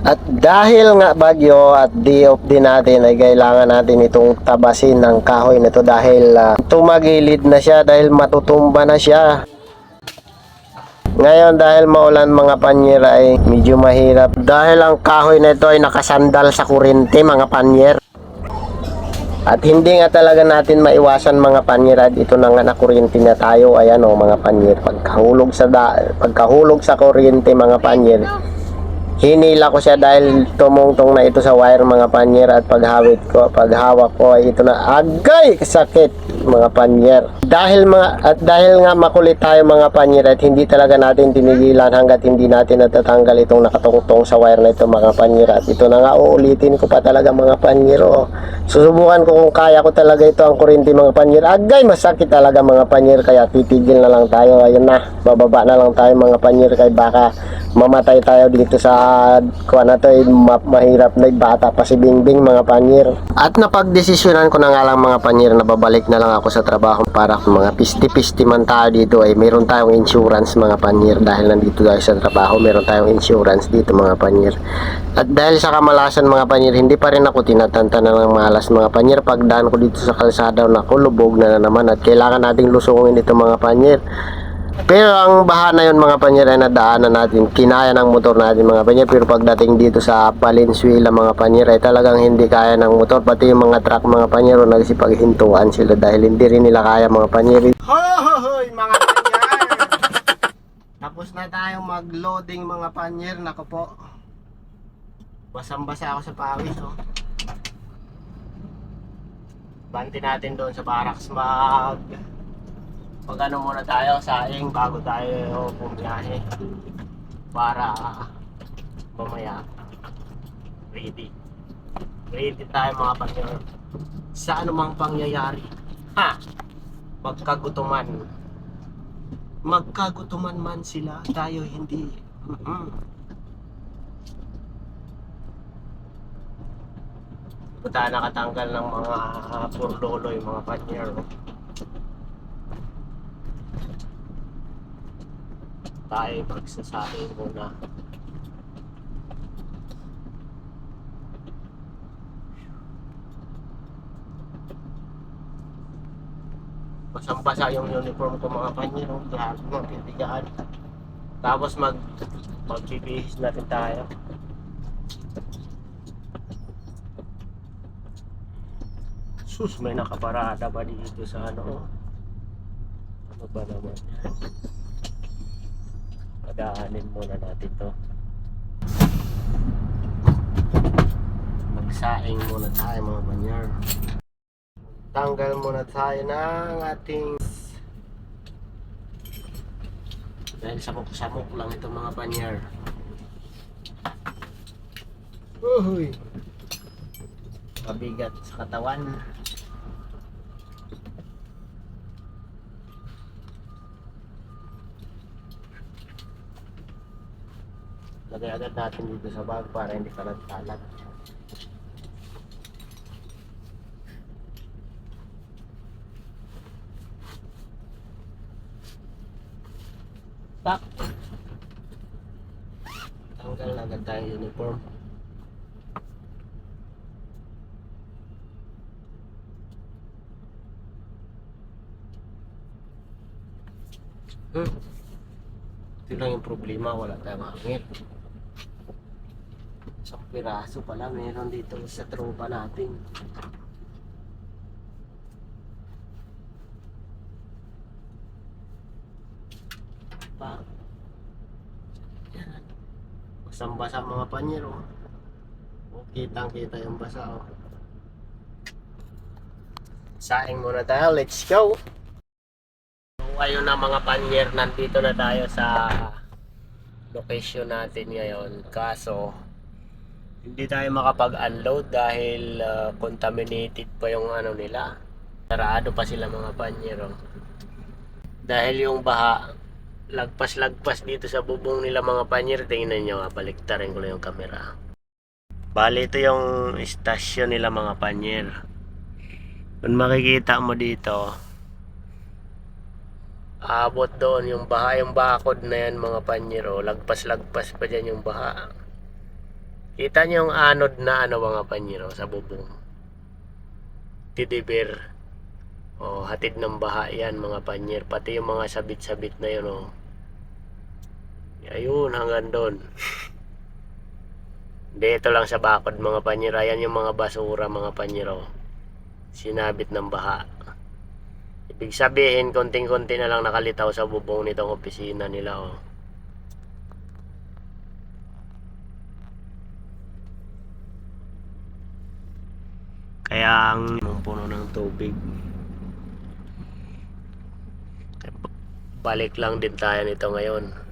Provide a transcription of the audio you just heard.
At dahil nga bagyo at day off din natin ay kailangan natin itong tabasin ng kahoy na to dahil tumagilid na siya dahil matutumba na siya. Ngayon dahil maulan mga panyer ay medyo mahirap dahil ang kahoy na ito ay nakasandal sa kuryente mga panyer. At hindi nga talaga natin maiwasan mga panyer at ito na nga nakuryente na tayo. Ayan o mga panyer, pagkahulog sa kuryente mga panyer, hinila ko siya dahil tumungtong na ito sa wire mga panyer. At paghawak ko ay ito na agay sakit mga panyer. Dahil nga makulit tayo mga panyer at hindi talaga natin tinigilan hanggat hindi natin natatanggal itong nakatungtong sa wire na ito mga panyer. At ito na nga uulitin ko pa talaga mga panyer. Susubukan ko kung kaya ko talaga ito ang kuryente mga panyer. Agay masakit talaga mga panyer kaya titigil na lang tayo. Ayun na, bababa na lang tayo mga panyer kaya baka mamatay tayo dito sa kuha na to. Mahirap na bata pa si Bingbing mga panyer. At napagdesisyonan ko na nga lang mga panyer na babalik na lang ako sa trabaho para kung mga pisti-pisti man tayo dito ay meron tayong insurance mga panyer. Dahil nandito tayo sa trabaho meron tayong insurance dito mga panyer. At dahil sa kamalasan mga panyer hindi pa rin ako tinatanta na ng malas mga panyer. Pagdaan ko dito sa kalsada naku lubog na naman at kailangan nating lusungin ito mga panyer. Pero ang baha na yun mga panyer ay nadaanan natin, kinaya ng motor natin mga panyer. Pero pagdating dito sa Valenzuela mga panyer ay talagang hindi kaya ng motor. Pati yung mga truck mga panyer nagsipaghintuan sila dahil hindi rin nila kaya mga panyer. Hoy mga panyer, tapos na tayong mag-loading mga panyer. Nako po, basang-basa ako sa pawis Banti natin doon sa barracks pag ano muna tayo saing bago tayo bumiyahe para mamaya ready tayo mga panyer sa anumang pangyayari. Magkagutuman man sila, tayo hindi. Tayo nakatanggal ng mga purloloy mga panyer. Tayo magsasaing muna. Basang-basa yung uniform ko mga panyer. Grabe mga pintigaan. Tapos magbibihis natin tayo. Sus, may nakaparada ba dito sa ano? Ano ba naman yan? Padaanin muna natin to. Magsaing muna tayo mga panyer. Tanggal muna tayo ng ating dahil samok-samok lang ito mga panyer. Uy, mabigat sa katawan. Lagay agad natin dito sa bag para hindi kalat-kalat. Tak. Tanggal na agad tayong uniform. Ito lang yung problema, wala tayong hangin. Isang piraso pala meron dito sa tropa natin. Yan. Basang-basa mga panyer kitang-kita yung basa Saing muna tayo, let's go. So ayun na mga panyer, nandito na tayo sa location natin ngayon. Kaso hindi tayo makapag-unload dahil contaminated pa yung ano nila. Sarado pa sila mga panyer dahil yung baha lagpas dito sa bubong nila mga panyer. Tingnan nyo baliktarin ko lang yung camera. Bali ito yung istasyon nila mga panyer. Kung makikita mo dito, abot doon yung baha, yung bakod na yan mga panyer lagpas pa dyan yung baha. Kita niyo yung anod na ano mga panyero sa bubong. Teddy bear. Oh, hatid ng baha yan mga panyer. Pati yung mga sabit-sabit na yun oh. Ayun hanggang doon. Dito lang sa bakod mga panyer. Ayan yung mga basura mga panyer oh. Sinabit ng baha. Ibig sabihin konting-konti na lang nakalitaw sa bubong nitong opisina nila oh. Kaya ang puno ng tubig. Balik lang din tayo nito ngayon.